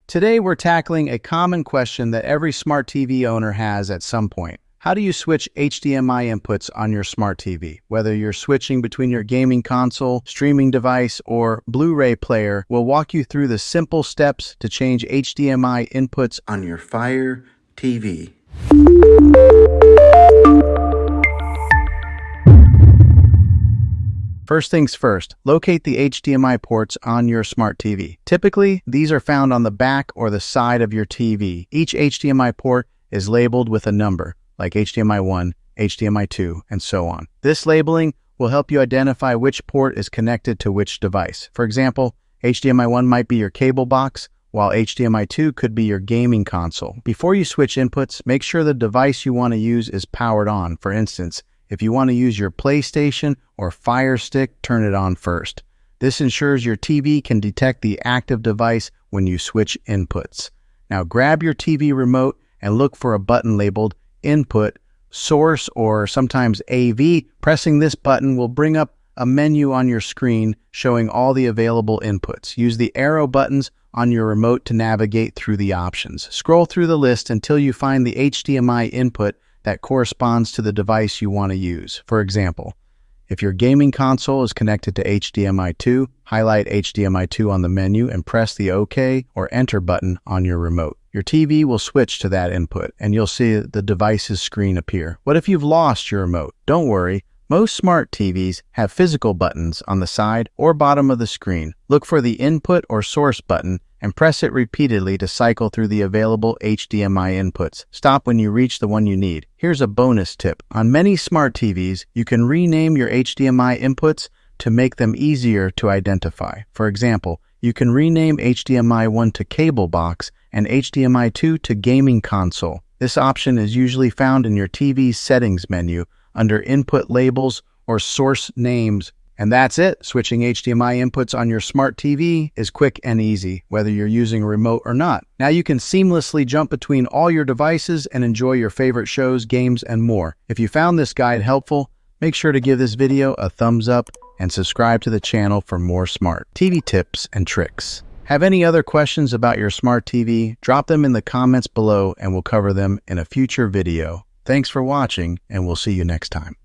Today we're tackling a common question that every smart TV owner has at some point. How do you switch HDMI inputs on your smart TV? Whether you're switching between your gaming console, streaming device, or Blu-ray player, we'll walk you through the simple steps to change HDMI inputs on your Fire TV. First things first, locate the HDMI ports on your smart TV. Typically, these are found on the back or the side of your TV. Each HDMI port is labeled with a number, like HDMI 1, HDMI 2, and so on. This labeling will help you identify which port is connected to which device. For example, HDMI 1 might be your cable box, while HDMI 2 could be your gaming console. Before you switch inputs, make sure the device you want to use is powered on. For instance, if you want to use your PlayStation or Fire Stick, turn it on first. This ensures your TV can detect the active device when you switch inputs. Now grab your TV remote and look for a button labeled Input, Source, or sometimes AV. Pressing this button will bring up a menu on your screen showing all the available inputs. Use the arrow buttons on your remote to navigate through the options. Scroll through the list until you find the HDMI input that corresponds to the device you want to use. For example, if your gaming console is connected to HDMI 2, highlight HDMI 2 on the menu and press the OK or Enter button on your remote. Your TV will switch to that input, and you'll see the device's screen appear. What if you've lost your remote? Don't worry. Most smart TVs have physical buttons on the side or bottom of the screen. Look for the Input or Source button and press it repeatedly to cycle through the available HDMI inputs. Stop when you reach the one you need. Here's a bonus tip. On many smart TVs, you can rename your HDMI inputs to make them easier to identify. For example, you can rename HDMI 1 to cable box and HDMI 2 to gaming console. This option is usually found in your TV's settings menu under input labels or source names. And that's it. Switching HDMI inputs on your smart TV is quick and easy, whether you're using a remote or not. Now you can seamlessly jump between all your devices and enjoy your favorite shows, games, and more. If you found this guide helpful, make sure to give this video a thumbs up and subscribe to the channel for more smart TV tips and tricks. Have any other questions about your smart TV? Drop them in the comments below and we'll cover them in a future video. Thanks for watching, and we'll see you next time.